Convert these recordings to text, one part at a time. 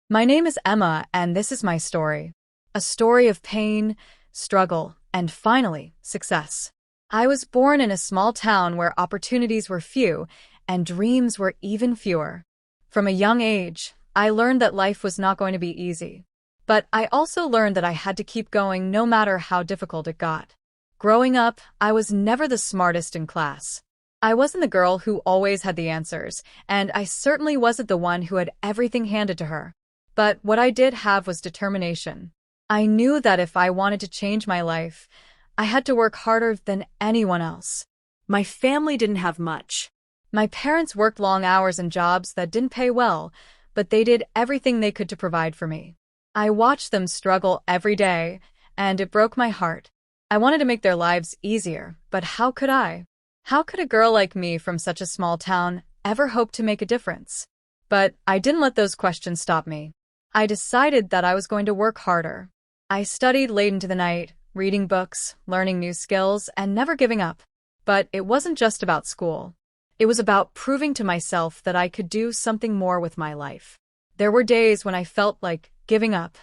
My name is Emma, and this is my story. A story of pain, struggle, and finally, success. I was born in a small town where opportunities were few and dreams were even fewer. From a young age, I learned that life was not going to be easy. But I also learned that I had to keep going no matter how difficult it got. Growing up, I was never the smartest in class. I wasn't the girl who always had the answers, and I certainly wasn't the one who had everything handed to her. But what I did have was determination. I knew that if I wanted to change my life, I had to work harder than anyone else. My family didn't have much. My parents worked long hours in jobs that didn't pay well, but they did everything they could to provide for me. I watched them struggle every day, and it broke my heart. I wanted to make their lives easier, but how could I? How could a girl like me from such a small town ever hope to make a difference? But I didn't let those questions stop me. I decided that I was going to work harder. I studied late into the night, reading books, learning new skills, and never giving up. But it wasn't just about school. It was about proving to myself that I could do something more with my life. There were days when I felt like giving up.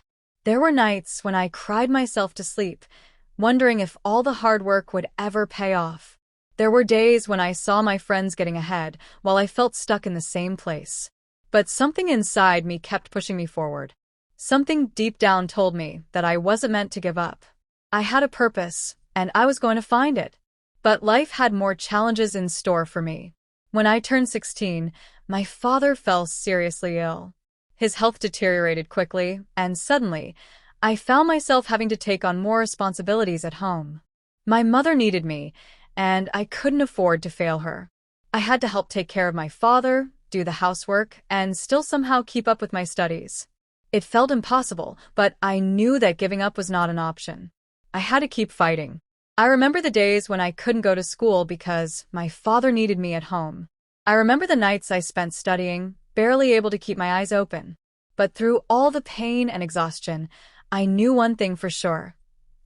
There were nights when I cried myself to sleep, wondering if all the hard work would ever pay off. There were days when I saw my friends getting ahead while I felt stuck in the same place. But something inside me kept pushing me forward. Something deep down told me that I wasn't meant to give up. I had a purpose, and I was going to find it. But life had more challenges in store for me. When I turned 16, my father fell seriously ill. His health deteriorated quickly, and suddenly, I found myself having to take on more responsibilities at home. My mother needed me, and I couldn't afford to fail her. I had to help take care of my father, do the housework, and still somehow keep up with my studies. It felt impossible, but I knew that giving up was not an option. I had to keep fighting. I remember the days when I couldn't go to school because my father needed me at home. I remember the nights I spent studying, barely able to keep my eyes open. But through all the pain and exhaustion, I knew one thing for sure.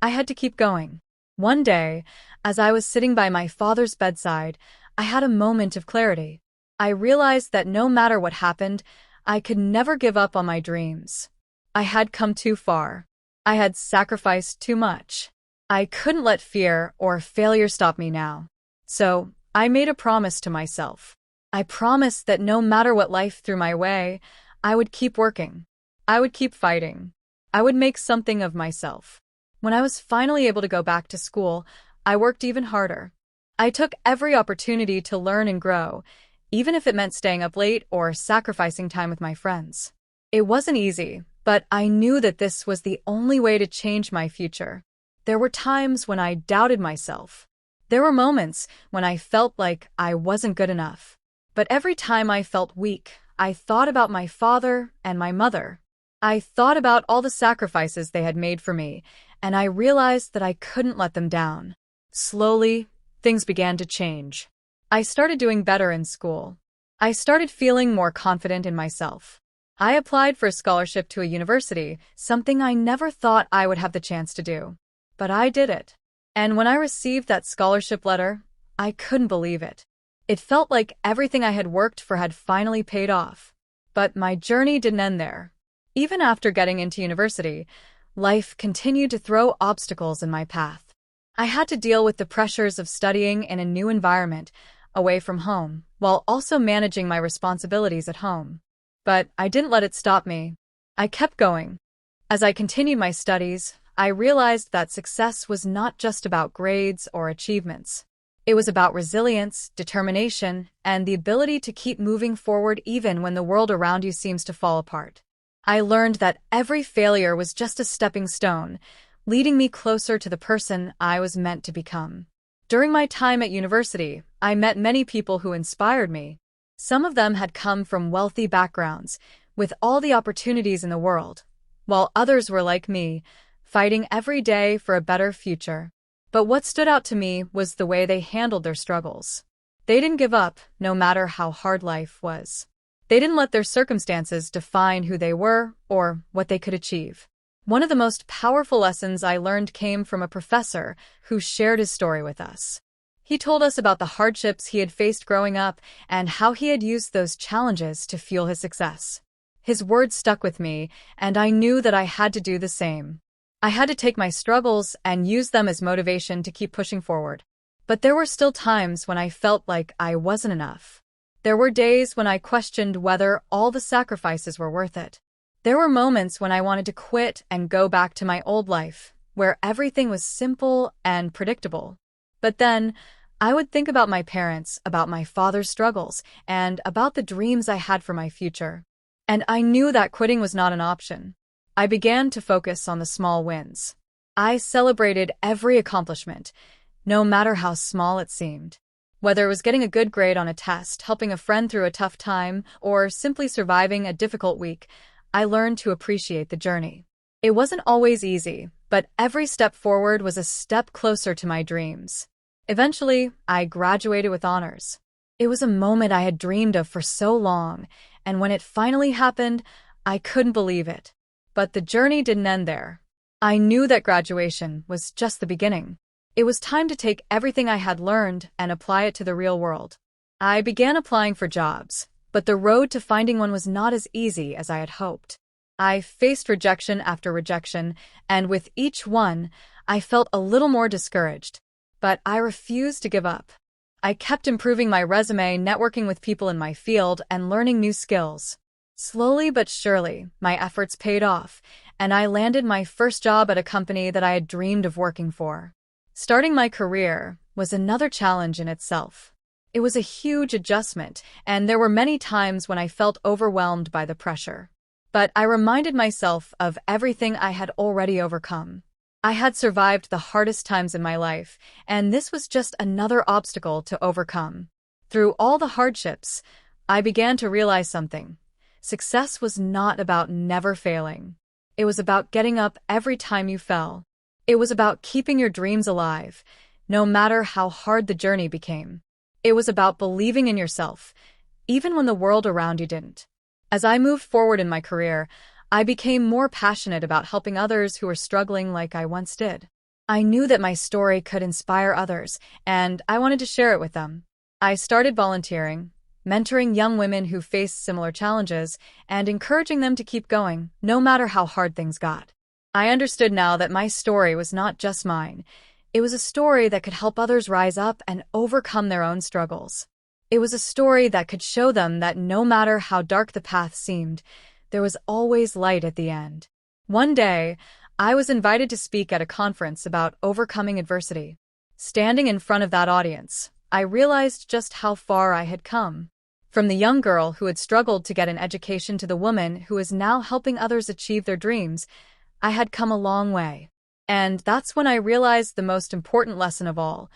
I had to keep going. One day, as I was sitting by my father's bedside, I had a moment of clarity. I realized that no matter what happened, I could never give up on my dreams. I had come too far. I had sacrificed too much. I couldn't let fear or failure stop me now. So, I made a promise to myself. I promised that no matter what life threw my way, I would keep working. I would keep fighting. I would make something of myself. When I was finally able to go back to school, I worked even harder. I took every opportunity to learn and grow, even if it meant staying up late or sacrificing time with my friends. It wasn't easy, but I knew that this was the only way to change my future. There were times when I doubted myself. There were moments when I felt like I wasn't good enough. But every time I felt weak, I thought about my father and my mother. I thought about all the sacrifices they had made for me, and I realized that I couldn't let them down. Slowly, things began to change. I started doing better in school. I started feeling more confident in myself. I applied for a scholarship to a university, something I never thought I would have the chance to do. But I did it. And when I received that scholarship letter, I couldn't believe it. It felt like everything I had worked for had finally paid off. But my journey didn't end there. Even after getting into university, life continued to throw obstacles in my path. I had to deal with the pressures of studying in a new environment, away from home, while also managing my responsibilities at home. But I didn't let it stop me. I kept going. As I continued my studies, I realized that success was not just about grades or achievements. It was about resilience, determination, and the ability to keep moving forward even when the world around you seems to fall apart. I learned that every failure was just a stepping stone, leading me closer to the person I was meant to become. During my time at university, I met many people who inspired me. Some of them had come from wealthy backgrounds, with all the opportunities in the world, while others were like me, fighting every day for a better future. But what stood out to me was the way they handled their struggles. They didn't give up, no matter how hard life was. They didn't let their circumstances define who they were or what they could achieve. One of the most powerful lessons I learned came from a professor who shared his story with us. He told us about the hardships he had faced growing up and how he had used those challenges to fuel his success. His words stuck with me, and I knew that I had to do the same. I had to take my struggles and use them as motivation to keep pushing forward. But there were still times when I felt like I wasn't enough. There were days when I questioned whether all the sacrifices were worth it. There were moments when I wanted to quit and go back to my old life, where everything was simple and predictable. But then, I would think about my parents, about my father's struggles, and about the dreams I had for my future. And I knew that quitting was not an option. I began to focus on the small wins. I celebrated every accomplishment, no matter how small it seemed. Whether it was getting a good grade on a test, helping a friend through a tough time, or simply surviving a difficult week, I learned to appreciate the journey. It wasn't always easy, but every step forward was a step closer to my dreams. Eventually, I graduated with honors. It was a moment I had dreamed of for so long, and when it finally happened, I couldn't believe it. But the journey didn't end there. I knew that graduation was just the beginning. It was time to take everything I had learned and apply it to the real world. I began applying for jobs, but the road to finding one was not as easy as I had hoped. I faced rejection after rejection, and with each one, I felt a little more discouraged. But I refused to give up. I kept improving my resume, networking with people in my field, and learning new skills. Slowly but surely, my efforts paid off, and I landed my first job at a company that I had dreamed of working for. Starting my career was another challenge in itself. It was a huge adjustment, and there were many times when I felt overwhelmed by the pressure. But I reminded myself of everything I had already overcome. I had survived the hardest times in my life, and this was just another obstacle to overcome. Through all the hardships, I began to realize something. Success was not about never failing. It was about getting up every time you fell. It was about keeping your dreams alive, no matter how hard the journey became. It was about believing in yourself, even when the world around you didn't. As I moved forward in my career, I became more passionate about helping others who were struggling like I once did. I knew that my story could inspire others, and I wanted to share it with them. I started volunteering, mentoring young women who faced similar challenges, and encouraging them to keep going, no matter how hard things got. I understood now that my story was not just mine. It was a story that could help others rise up and overcome their own struggles. It was a story that could show them that no matter how dark the path seemed, there was always light at the end. One day, I was invited to speak at a conference about overcoming adversity. Standing in front of that audience, I realized just how far I had come. From the young girl who had struggled to get an education to the woman who is now helping others achieve their dreams, I had come a long way. And that's when I realized the most important lesson of all.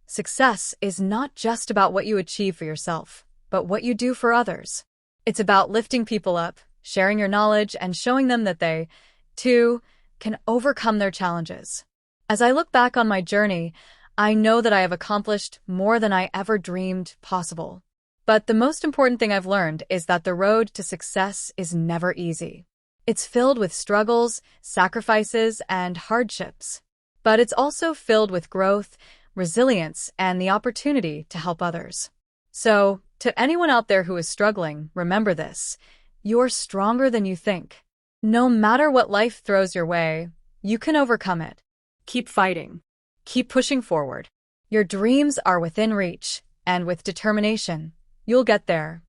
Success is not just about what you achieve for yourself, but what you do for others. It's about lifting people up, sharing your knowledge, and showing them that they, too, can overcome their challenges. As I look back on my journey, I know that I have accomplished more than I ever dreamed possible. But the most important thing I've learned is that the road to success is never easy. It's filled with struggles, sacrifices, and hardships. But it's also filled with growth, resilience, and the opportunity to help others. So, to anyone out there who is struggling, remember this. You're stronger than you think. No matter what life throws your way, you can overcome it. Keep fighting. Keep pushing forward. Your dreams are within reach, and with determination, you'll get there.